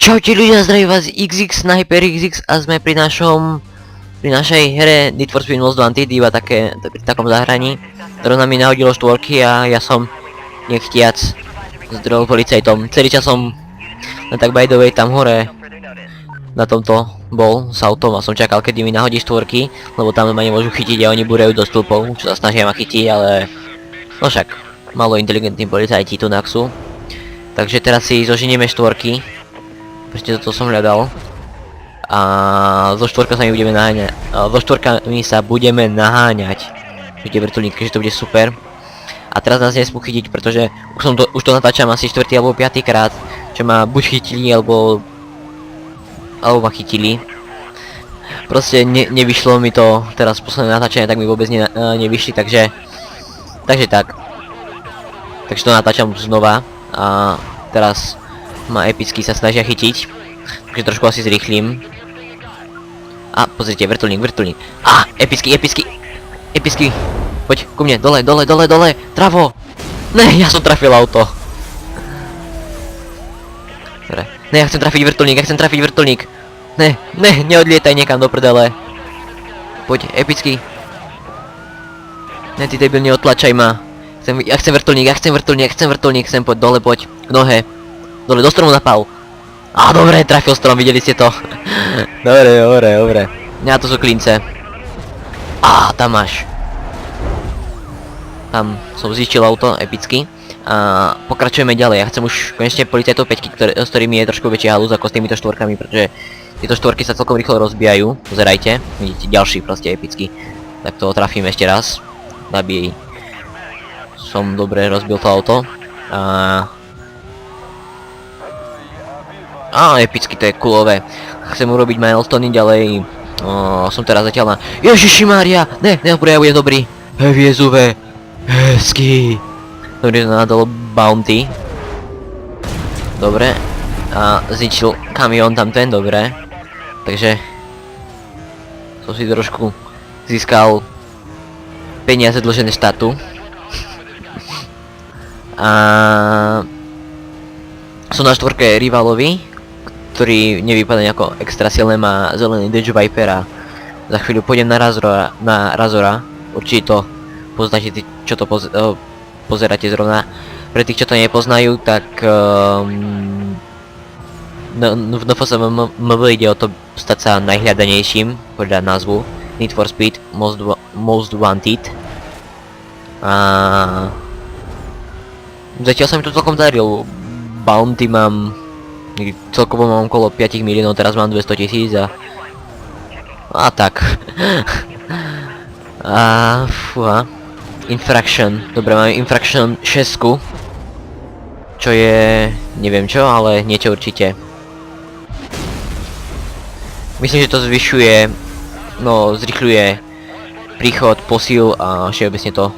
Čaute ľudia, zdraví vás XX Sniper XX a sme pri našej hre Need for Speed Most Wanted, iba pri takom zahraní. Rovna mi nahodilo štvorky a ja som nechtiac zdrojil policajtom. Celý čas som tak by the way tam hore na tomto bol s autom a som čakal, kedy mi nahodí štvorky, lebo tam ma nemôžu chytiť a oni búrajú do stĺpov, čo sa snažia ma chytiť, ale no však malo inteligentní policajti tu sú. Takže teraz si zoženieme štvorky. Proste toto som hľadal. A zo štvorkami sa budeme naháňať. Vidíte vrtuľník, že to bude super. A teraz nás nesmú chytiť, pretože už to natáčam asi 4. alebo 5. krát, čo ma buď chytili, alebo ma chytili. Proste nevyšlo mi to teraz posledné natáčanie, tak mi vôbec nevyšli, takže tak. Takže to natáčam znova a teraz ma epicky sa snažia chytiť, takže trošku asi zrýchlim. A pozrite, vrtuľník. Á, epicky. Poď ku mne, dole, travo. Ne, ja som trafil auto. Dobre, ne, ja chcem trafiť vrtuľník, Ne, neodlietaj niekam do prdele. Poď, epicky. Ne, ty debil, neodtlačaj ma. Ja chcem vrtuľník, sem poď, dole poď, k nohe. Dole, do stromu napal. Á, dobre, trafil strom, videli ste to. Dobre. Ja, to sú klince. Á, tam máš. Tam som zničil auto, epicky. A pokračujeme ďalej. Ja chcem už konečne policajtov 5, s ktorými je trošku väčšia halúz ako s týmito štvorkami, pretože tieto štvorky sa celkom rýchlo rozbijajú. Pozerajte, vidíte, ďalší proste epicky. Tak to trafím ešte raz, aby som dobre rozbil to auto. Epicky, to je kulové. Chcem urobiť milestone ďalej. Som teraz zatiaľ na... Ježišimária! Ne, ja budem dobrý. Heavy SUV. Hezký. Dobre, že nadalo bounty. Dobre. A zničil kamión tamten, dobre. Takže som si trošku získal peniaze dlžené štátu. A som na štvorke rivalovi, ktorý nevypadá nejako extra silné, má zelený Dodge Viper a za chvíľu pôjdem na Razora. Určite to poznáte, čo to pozeráte zrovna. Pre tých, čo to nepoznajú, tak v NFSMV ide o to stať sa najhľadanejším podľa názvu Need for Speed Most Wanted. A zatiaľ sa mi to celkom darilo. Bounty mám, celkovo mám okolo 5 miliónov, teraz mám 200 000 a tak. Infraction, dobre, máme Infraction 6, čo je, neviem čo, ale niečo určite. Myslím, že to zvyšuje, zrychľuje príchod posíl a všeobecne to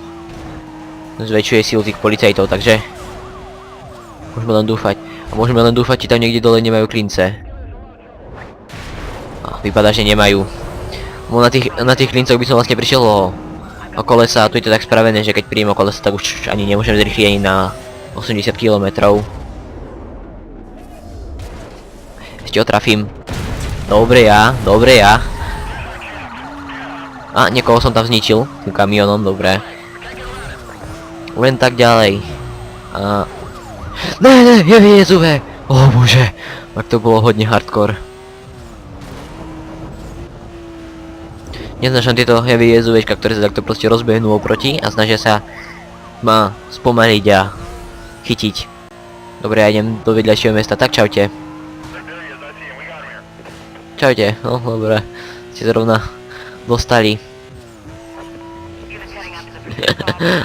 zväčšuje sílu tých policajtov, takže môžeme len dúfať, či tam niekde dole nemajú klince. Vypadá, že nemajú. Na tých klincoch by som vlastne prišiel o kolesa a tu je to tak spravené, že keď príjem o kolesa, tak už ani nemôžem zrýchliť ani na 80 km. Ešte ho trafím. Dobre ja. A niekoho som tam zničil tým kamionom, dobre. Len tak ďalej. Ne, je SUV. O bože, tak to bolo hodne hardcore. Neznášam tieto heavy SUVčka, ktoré sa takto proste rozbehnú oproti a snažia sa ma spomaliť a chytiť. Dobre, ja idem do vedľajšieho mesta, tak čaute. Čaute, no dobre, ste zrovna dostali.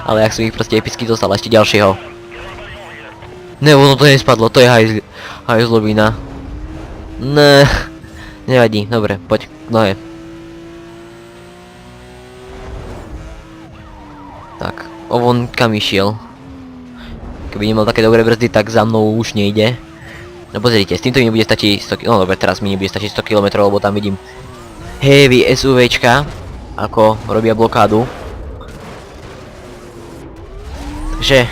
Ale jak som ich proste epicky dostal, ešte ďalšieho. Ne, ono to nespadlo, to je hajzlovina. Ne, nevadí, dobre, poď, nohe. Tak, on kam išiel? Keby nemal také dobré brzdy, tak za mnou už nejde. No pozrite, s týmto mi bude stačiť 100 km, no dobre, teraz mi nebude stačiť 100 km, lebo tam vidím heavy SUVčka, ako robia blokádu. Takže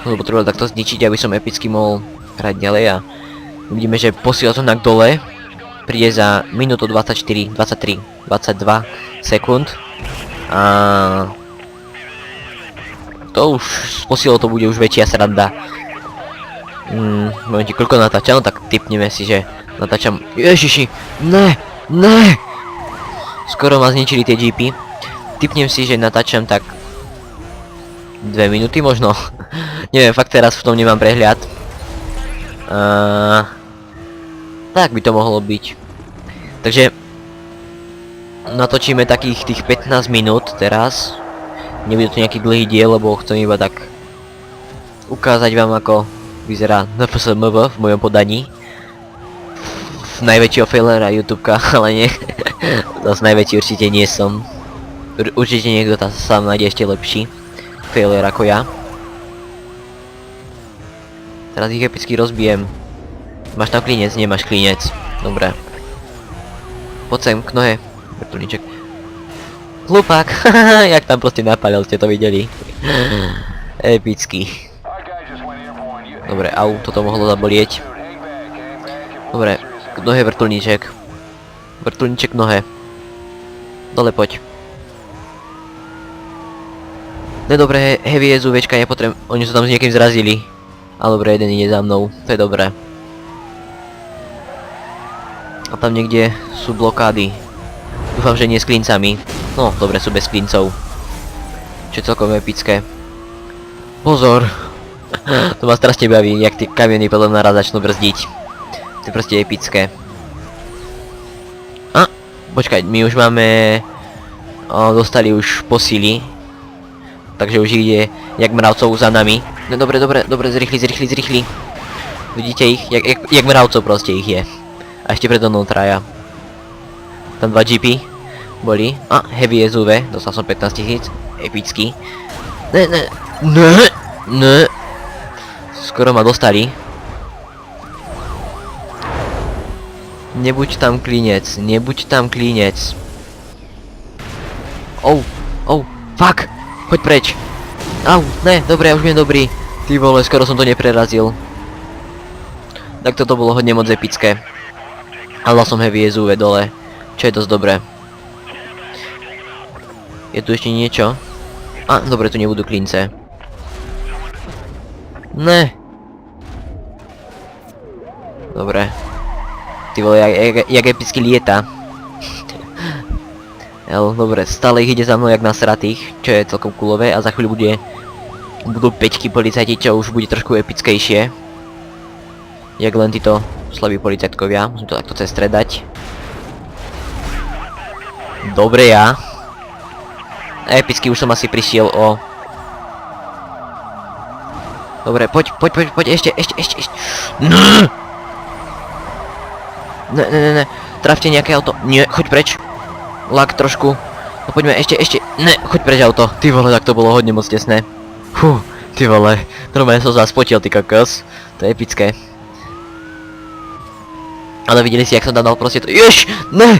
som to potreboval takto zničiť, aby som epicky mohol hrať ďalej a Vidíme, že posiela to na dole. Príde za minútu 24, 23, 22 sekúnd. A to už s posilou to bude už väčšia sranda. Momenty, koľko natáčam, tak tipneme si, že natáčam. Ježiši, ne. Skoro ma zničili tie jeepy. Tipnem si, že natáčam tak 2 minúty možno. Neviem, fakt teraz v tom nemám prehľad. Tak by to mohlo byť. Takže natočíme takých tých 15 minút teraz. Nebude to nejaký dlhý diel, lebo chcem iba tak ukázať vám, ako vyzerá NFSMV v mojom podaní. Najväčšieho failera YouTubeka, ale nie. Zas najväčší určite nie som. Určite niekto tam sám nájde ešte lepší failer ako ja. Teraz ich epicky rozbijem. Máš tam klinec? Nemáš klinec. Dobre. Poď sem k nohe. Vrtuľníček. Hlupák. Jak tam proste napálil, ste to videli. Epický. Dobre, au, toto mohlo zabolieť. Dobre, k nohe vrtuľníček. Vrtuľníček k nohe. Dole poď. Nedobre, heavy SUVčka nepotrebujem. Oni sa tam s niekým zrazili. Ale dobre, jeden ide za mnou. To je dobré. A tam niekde sú blokády. Dúfam, že nie s klincami. No, dobre, sú bez klincov. Čo je celkom epické. Pozor! To ma strašne baví, jak tie kamiony podľa mňa raz začnú brzdiť. To je proste epické. A, počkaj, my už máme... dostali už posily. Takže už ide jak mravcov za nami. No dobre, zrýchli. Vidíte ich? Jak mravcov proste ich je. A ešte predo mnou traja. Tam 2 jeepy boli. A, heavy SUV, dostal som 15 000. Epický. Ne. Skoro ma dostali. Nebuď tam klinec. Fuck! Choď preč. Au, ne, dobre, už viem dobrý. Ty vole, skoro som to neprerazil. Tak toto bolo hodne moc epické. A dal som heavy SUV dole, čo je dosť dobré. Je tu ešte niečo? A, dobre, tu nebudú klince. Ne. Dobre. Ty vole, jak epicky lieta. Dobre, stále ich ide za mnou jak nasratých, čo je celkom coolové a za chvíľu budú 5 policajti, čo už bude trošku epickejšie. Jak len títo slabí policajtkovia, musím to takto cez stredať. Dobre ja. Epicky už som asi prišiel o... Dobre, poď, ešte. Ne. Trafte nejaké auto. Nie, choď preč. Lak trošku. No poďme, ešte. Ne, choď preč auto. Ty vole, tak to bolo hodne moc tesné. Fú, ty vole. Normálne som sa spotil, ty kokos. To je epické. Ale videli si, jak som tam dal proste to. Jež! Ne!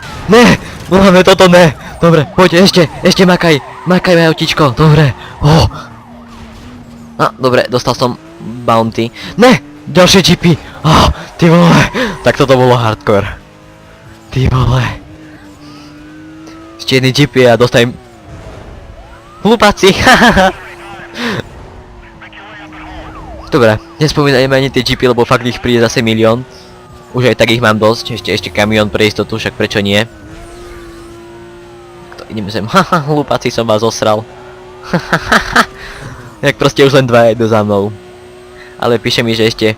Máme toto, ne! Dobre, poď, ešte makaj. Makaj, autičko, dobre. Dobre, dostal som bounty. Ne! Ďalšie jeepy! Ty vole! Tak toto bolo hardcore. Ty vole. Ešte jedný jeep a dostajem... Hlupáci, Dobre, nespomínajme ani tie jeepy, lebo fakt ich príde zase milión. Už aj tak ich mám dosť, ešte kamión pre istotu, však prečo nie? Ideme sem, hlupáci, som vás osral. Jak proste už len 2 idú za mnou. Ale píše mi, že ešte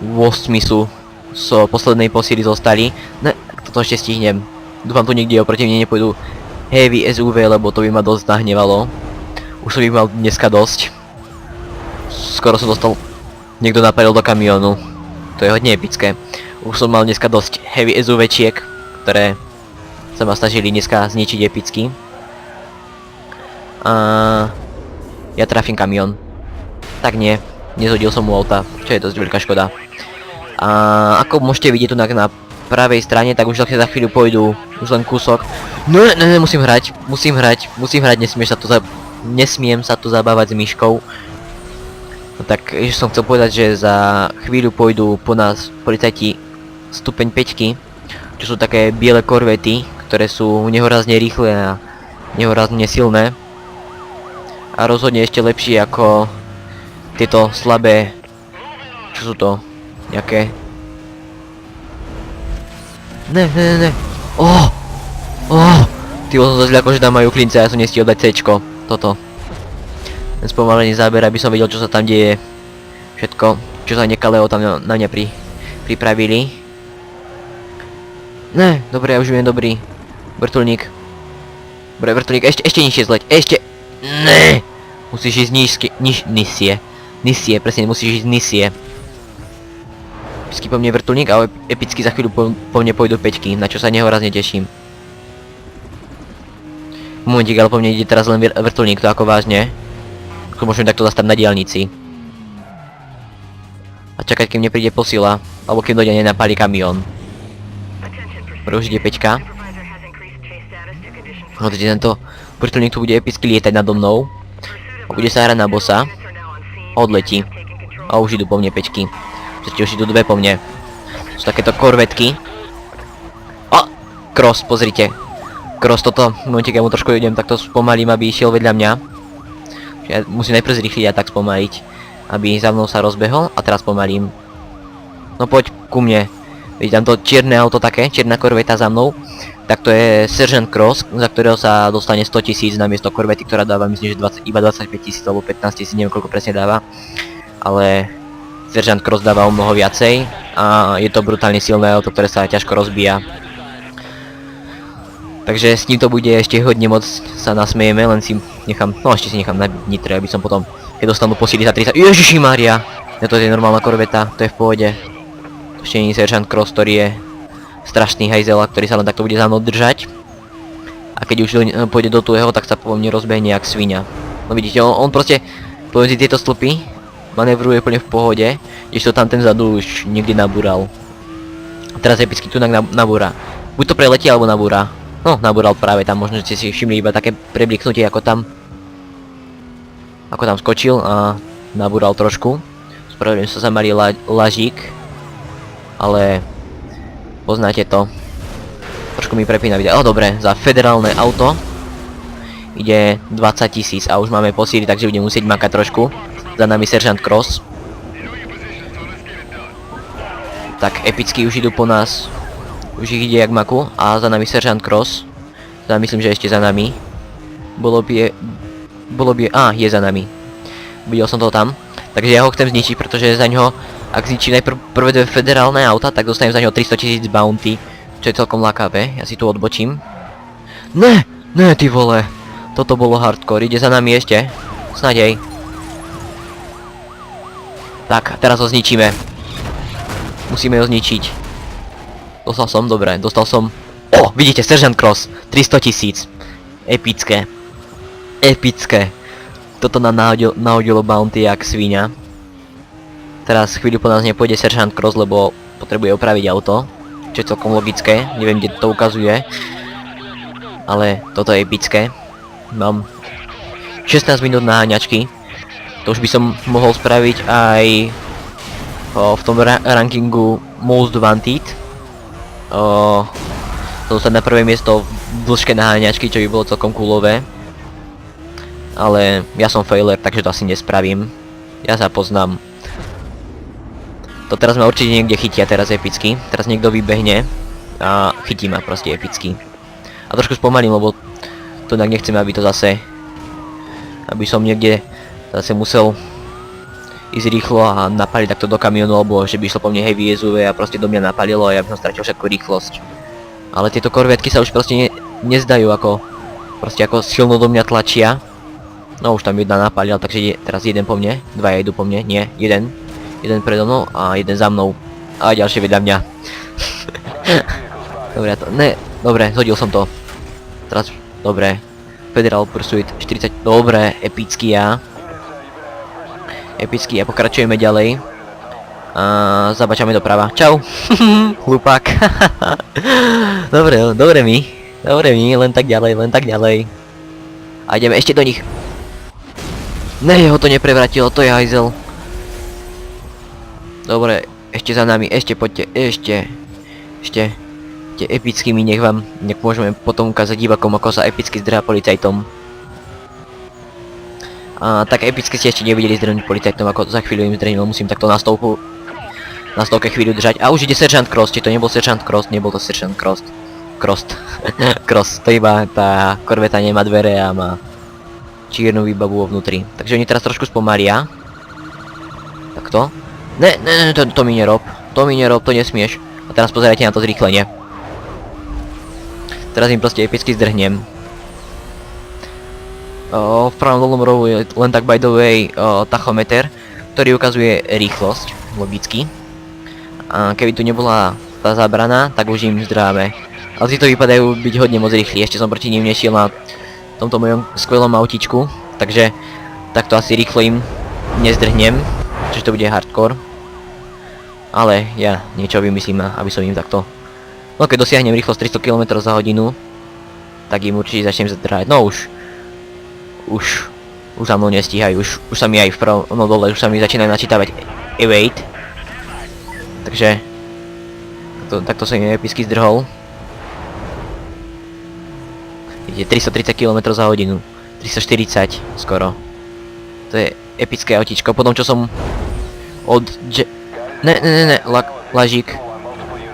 8 sú poslednej posily zostali. Ne, toto ešte stihnem. Dúfam, tu nikde oproti mne nepôjdu heavy SUV, lebo to by ma dosť nahnevalo. Už som ich mal dneska dosť. Skoro som dostal... Niekto napadol do kamiónu. To je hodne epické. Už som mal dneska dosť heavy SUV-čiek, ktoré sa ma snažili dneska zničiť epicky. A ja trafím kamión. Tak nie, nezhodil som mu auta, čo je dosť veľká škoda. A ako môžete vidieť tu na pravej strane, tak už za chvíľu pôjdu už len kúsok. Ne, musím hrať, nesmiem sa tu zabávať s myškou. No tak, som chcel povedať, že za chvíľu pôjdu po nás policajti stupeň 5, čo sú také biele korvety, ktoré sú nehorazne rýchle a nehorazne silné. A rozhodne ešte lepšie ako tieto slabé, čo sú to, nejaké... Ne. Ty som sa zľakol, že tam majú klince a ja som nestihol dať C-čko. Toto. Ten spomalený záber, aby som vedel, čo sa tam deje. Všetko, čo sa nekalého tam na mňa pripravili. Ne, dobre, ja už viem, dobrý. Vrtuľník. Dobre, vrtuľník, ešte nižšie zleť, ešte... Ne! Musíš ísť nižšie, presne, musíš ísť nižšie. Epický po mne vrtuľník, ale epicky za chvíľu po mne pôjdu 5, na čo sa nehorazne teším. Momentík, ale po mne ide teraz len vrtuľník, to ako vážne. Ako môžem takto zastať na diaľnici. A čakať, kým mne príde posila, alebo kým dojde nenapáli kamión. Dobre, už ide 5. No teď tento vrtuľník tu bude epicky lietať nado mnou. A bude sa hrať na bossa. A odletí. A už idú po mne 5. Všetci už idú 2 po mne. Sú takéto korvetky. A! Cross, pozrite. Cross toto, v momente, keď mu trošku idem, tak to spomalím, aby išiel vedľa mňa. Ja musím najprv zrýchliť a tak spomaliť, aby za mnou sa rozbehol a teraz pomalím. No poď ku mne. Vidíte tam to čierne auto také, čierna korveta za mnou. Tak to je Sergeant Cross, za ktorého sa dostane 100 000 namiesto korvety, ktorá dáva, myslím, že iba 25 000 alebo 15 000, neviem koľko presne dáva. Ale Sergeant Cross dáva o mnoho viacej a je to brutálne silné auto, ktoré sa ťažko rozbíja. Takže s ním to bude ešte hodne moc, sa nasmejeme, len si nechám, no ešte si nechám na nitre, aby som potom, keď dostanú posily za 30, Ježišimária! No to je normálna korveta, to je v pohode. To ešte nie je Sergeant Cross, ktorý je strašný hajzel, ktorý sa len takto bude za mnou držať. A keď už pôjde do tuého, tak sa po mne rozbehne jak svinia. No vidíte, on proste pomedzi tieto stĺpy manévruje úplne v pohode, kdežto tam ten vzadu už niekde nabúral. A teraz epický tunak nabúra. Buď to preletí, alebo nabúra. No, nabúral práve tam, možno, že ste si všimli iba také prebliknutie, ako tam skočil a nabúral trošku. Spravedlím sa za malý lažík, ale poznáte to. Trošku mi prepína video. Dobre, za federálne auto ide 20 000 a už máme posíly, takže budem musieť makať trošku. Za nami Sergeant Cross. Tak, epicky už idú po nás. Už ich ide jak maku a za nami Sergeant Cross. Myslím, že ešte za nami. Je za nami. Videl som to tam. Takže ja ho chcem zničiť, pretože za ňoho, ak zničím najprv prvé 2 federálne auta, tak dostanem za ňoho 300 000 bounty. Čo je celkom lákavé. Ja si tu odbočím. Ne, ty vole. Toto bolo hardcore. Ide za nami ešte. Snadej. Tak, teraz ho zničíme. Musíme ho zničiť. Dostal som, dobre, dostal som... vidíte, Sergeant Cross, 300 000. Epické. Toto nám nahodilo bounty jak svíňa. Teraz chvíľu po nás nepôjde Sergeant Cross, lebo potrebuje opraviť auto. Čo je celkom logické, neviem, kde to ukazuje. Ale toto je epické. Mám 16 minút na háňačky. To už by som mohol spraviť aj v tom rankingu Most Wanted. Dostať na prvé miesto v dĺžke naháňačky, čo by bolo celkom coolové. Ale ja som failer, takže to asi nespravím. Ja sa poznám. To teraz ma určite niekde chytia, teraz epicky. Teraz niekto vybehne a chytí ma proste epicky. A trošku spomalím, lebo to tak nechcem, aby to zase... Aby som niekde zase musel ísť rýchlo a napaliť takto do kamionu, alebo že by išlo po mne heavy SUV a proste do mňa napalilo a ja by som stratil všetku rýchlosť. Ale tieto korvetky sa už proste nezdajú ako... Proste ako silno do mňa tlačia. No už tam jedna napalila, takže teraz jeden po mne, 2 idú po mne, nie, jeden. Jeden predo mnou a jeden za mnou. A ďalšie vedľa mňa. Dobre, dobre, zhodil som to. Teraz, dobre. Federal Pursuit 40, dobre, epický ja. Epický a pokračujeme ďalej. A zabačame doprava. Čau. Hlupák. Dobre mi, len tak ďalej. A ideme ešte do nich. Ne, ho to neprevratilo, to je hajzel. Dobre, ešte za nami, ešte poďte, ešte. Ešte tie epickými, nech môžeme potom ukázať divakom, ako sa epicky zdrhá policajtom. A tak epicky ste ešte nevideli zdrhnúť policajtom, ako za chvíľu im zdrhnil, musím takto na stovke chvíľu držať. A už ide Seržant Cross, či to nebol Seržant Cross, nebol to Seržant Cross. Cross, to iba tá korveta nemá dvere a má čiernu výbavu vo vnútri. Takže oni teraz trošku spomalia. Takto. Ne, to mi nerob, to nesmieš. A teraz pozerajte na to zrýchlenie. Teraz im proste epicky zdrhnem. V pravom dolnom rohu je len tak by the way tachometer, ktorý ukazuje rýchlosť, logicky. A keby tu nebola tá zábrana, tak už im zdráme. Ale títo vypadajú byť hodne moc rýchli, ešte som proti ním nešiel na tomto mojom skvelom autičku, takže takto asi rýchlo im nezdrhnem, čiže to bude hardcore. Ale ja niečo vymyslím, aby som im takto... No keď dosiahnem rýchlosť 300 km za hodinu, tak im určite začnem zdrhať. No už za mnou nestíhajú, už sa mi aj vpravo, no dole, už sa mi začínajú načítavať evade. Takže takto som im epicky zdrhol. Ide 330 km za hodinu, 340 skoro. To je epické autíčko, potom čo som lažík.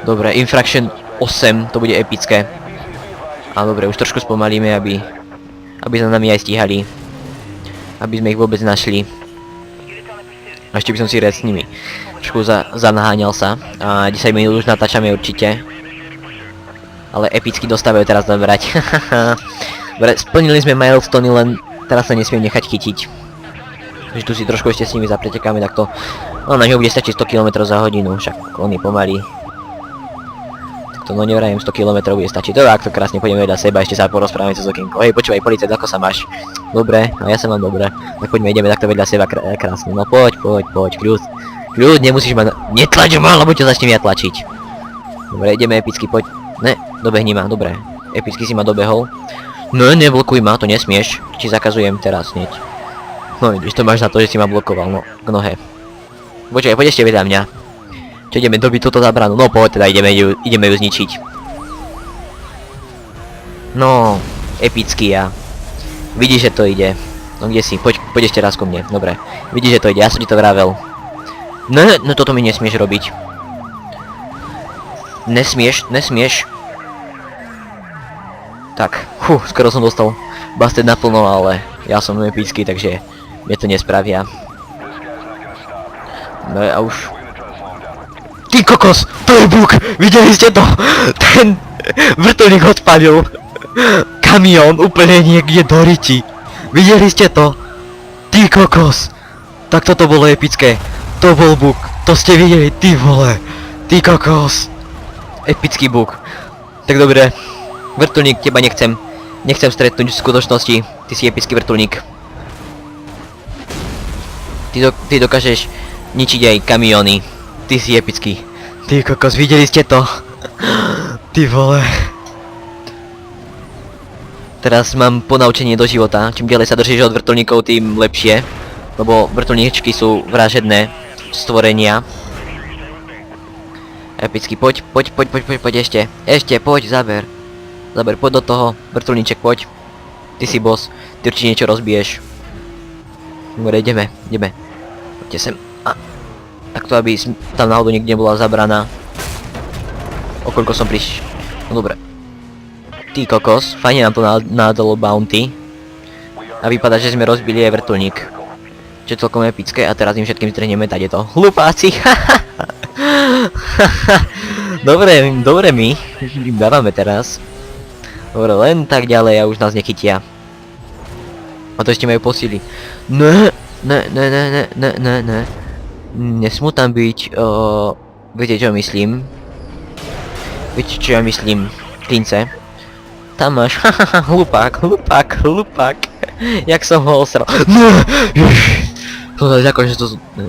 Dobre, infraction 8, to bude epické. A dobre, už trošku spomalíme, aby za nami aj stíhali. Aby sme ich vôbec našli. A ešte by som si rád s nimi trošku zanaháňal sa. A 10 minút už natáčame určite. Ale epicky dostávajú teraz nabrať. Dobre, splnili sme milestone, len teraz sa nesmiem nechať chytiť. Takže tu si trošku ešte s nimi zapretekáme takto. No na ňo bude stačiť 100 km za hodinu, však on je pomalý. Takto no nevrajem, 100 km bude stačiť. Dobre, ak to krásne pôjdeme vedľa seba, ešte sa porozprávame cez okienko. Hej, počúvaj policajt, ako sa máš? Dobre, a ja sa mám dobre. Tak poďme, ideme takto vedľa seba krásne. No poď, kľud, nemusíš ma netlač ma, lebo ťa začnem ja tlačiť. Dobre, ideme epicky, poď. Ne, dobehni ma, dobre. Epicky si ma dobehol. No, neblokuj ma, to nesmieš. Ti zakazujem teraz hneď. No vidíš, to máš na to, že si ma blokoval, no, k nohe. Počkaj, poď ešte vedľa mňa. Čo ideme dobiť túto zábranu? No poď, teda ideme ju zničiť. No, epicky ja. Vidíš, že to ide. No kde si? Poď ešte raz ko mne, dobre. Vidíš, že to ide, ja som ti to vravel. No toto mi nesmieš robiť. Nesmieš. Tak, skoro som dostal busted naplno, ale ja som epický, takže mne to nespravia. No a už... Ty kokos! To je bug! Videli ste to? Ten vrtuľník odpadil. Kamión úplne niekde do riti. Videli ste to? Ty kokos! Tak toto bolo epické. To bol bug. To ste videli, ty vole. Ty kokos. Epický bug. Tak dobre. Vrtuľník, teba nechcem stretnúť v skutočnosti. Ty si epický vrtuľník. Ty dokážeš ničiť aj kamióny. Ty si epický. Ty kokos, videli ste to? Ty vole. Teraz mám ponaučenie do života. Čím ďalej sa držíš od vrtuľníkov, tým lepšie. Lebo vrtuľníčky sú vražedné stvorenia. Epicky, poď ešte. Ešte, poď, zaber, poď do toho, vrtuľníček, poď. Ty si boss, ty určite niečo rozbiješ. Dobre, ideme. Poďte sem. Takto, aby tam náhodou nikde nebola zabrana. Okoľko som prišiel. No dobre. Ty kokos, fajne nám to nádalo bounty. A vypadá, že sme rozbili aj vrtuľník. Čo je celkom epické a teraz im všetkým strhneme tadeto. Hlupáci, Dobre my im dávame teraz. Dobre, len tak ďalej a už nás nechytia. A to ešte majú posily. Ne. Nesmú tam byť, viete čo myslím? Viete čo ja myslím, klince? Tam máš, hlupák. Jak som ho osral.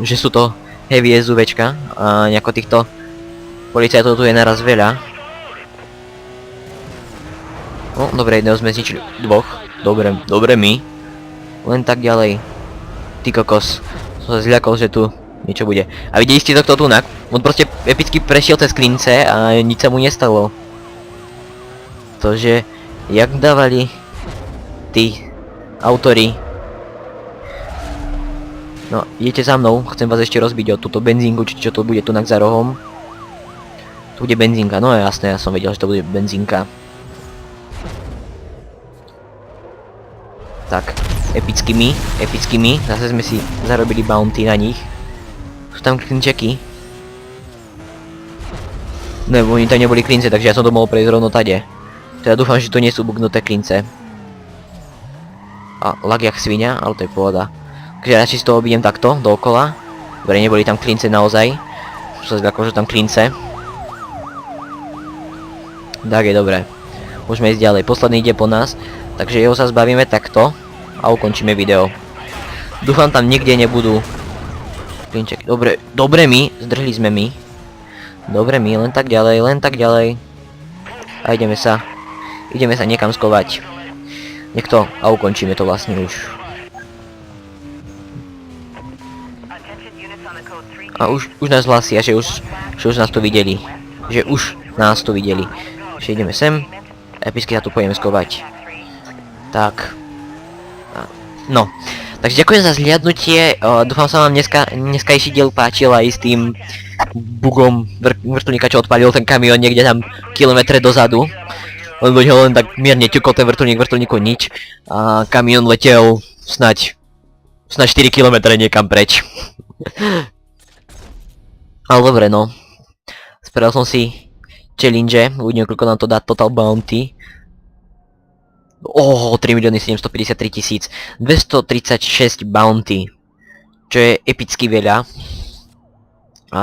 Že sú to heavy SUVčka a nejako týchto policajtov tu je naraz veľa. No, dobre, jedného sme zničili, dvoch. Dobre my. Len tak ďalej. Ty kokos. Som sa zľakol, že tu niečo bude. A videli ste to kto tunak? On proste epicky prešiel cez klince a nič sa mu nestalo. Tože, jak dávali tí autori. No, idete za mnou, chcem vás ešte rozbiť o túto benzínku, či čo to bude tu za rohom. Tu bude benzínka, no jasné, ja som vedel, že to bude benzínka. Tak, epickými, zase sme si zarobili bounty na nich. Sú tam klinčeky. No, oni tam neboli klince, takže ja som to mohol prejsť rovno tade. Teda dúfam, že to nie sú bugnuté klince. A lag jak svinia, ale to je pohoda. Takže radšej z toho obidem takto, dookola. Dobre, neboli tam klince naozaj. Už sa zľakol, že tam klince. Tak je dobré. Môžeme ísť ďalej, posledný ide po nás. Takže jeho sa zbavíme takto. A ukončíme video. Dúfam tam nikde nebudú klinčeky. Dobre my, zdrhli sme my. Dobre my, len tak ďalej. A ideme sa niekam skovať. Niekto, a ukončíme to vlastne už. A už nás hlasia, že už nás to videli. Že už nás to videli. Že ideme sem. Epicky sa tu pôjdeme skovať. Tak. No. Takže ďakujem za zhliadnutie. Dúfam sa vám dneskajší diel páčil aj s tým bugom vrtuľníka, čo odpalil ten kamión niekde tam kilometre dozadu. Lebo ho len tak mierne ťukol ten vrtuľníku nič. A kamión letel snaď 4 km niekam preč. Ale dobre no. Spravil som si challenge, uvidíme koľko nám to dá total bounty. 3 753 236 bounty. Čo je epicky veľa. A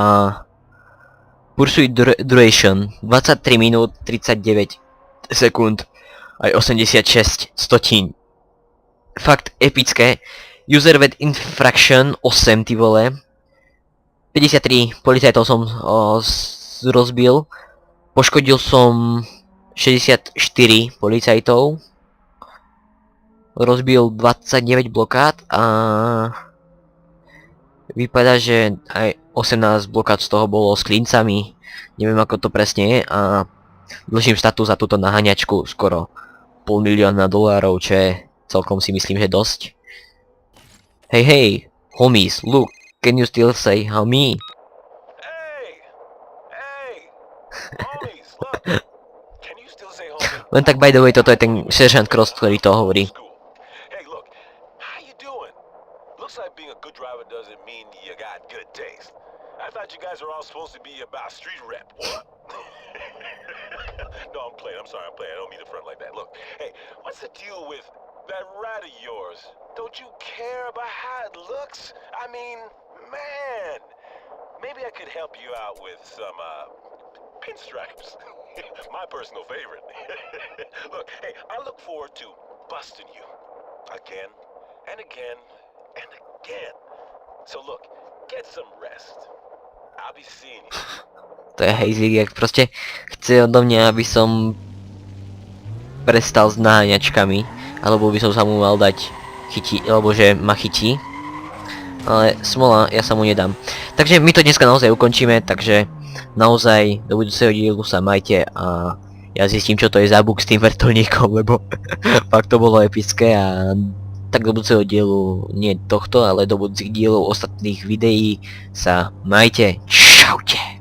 Pursuit duration 23 minút 39 sekúnd aj 86 stotín. Fakt epické. User ved infraction 8 ty vole. 53 policajtov som rozbil. Poškodil som 64 policajtov. Rozbil 29 blokád a vypadá, že aj 18 blokád z toho bolo s klincami. Neviem ako to presne je a dlžím status za túto naháňačku skoro $500,000, čo je celkom si myslím, že dosť. Hey, homies, look, can you still say how me? Hey, homies, look, can you still say homie? Len tak by the way, toto je ten Sergeant Cross, ktorý to hovorí. Looks like being a good driver doesn't mean you got good taste. I thought you guys were all supposed to be about street rep. What? No, I'm playing. I'm sorry, I'm playing. I don't mean to front like that. Look, hey, what's the deal with that rat of yours? Don't you care about how it looks? I mean, man, maybe I could help you out with some, pinstripes. My personal favorite. Look, hey, I look forward to busting you. Again, and again, and again. So look, get some rest. I'll be seeing you. To je hejzlík, jak proste chce odo mňa, aby som prestal s naháňačkami, alebo by som sa mu mal dať chytiť, alebo že ma chytí. Ale smola, ja sa mu nedám. Takže my to dneska naozaj ukončíme, takže naozaj do budúceho dielu sa majte a ja zistím, čo to je za bug s tým vrtuľníkom, lebo fakt to bolo epické a tak do budúceho dielu, nie tohto, ale do budúcich dielov ostatných videí sa majte. Čaute!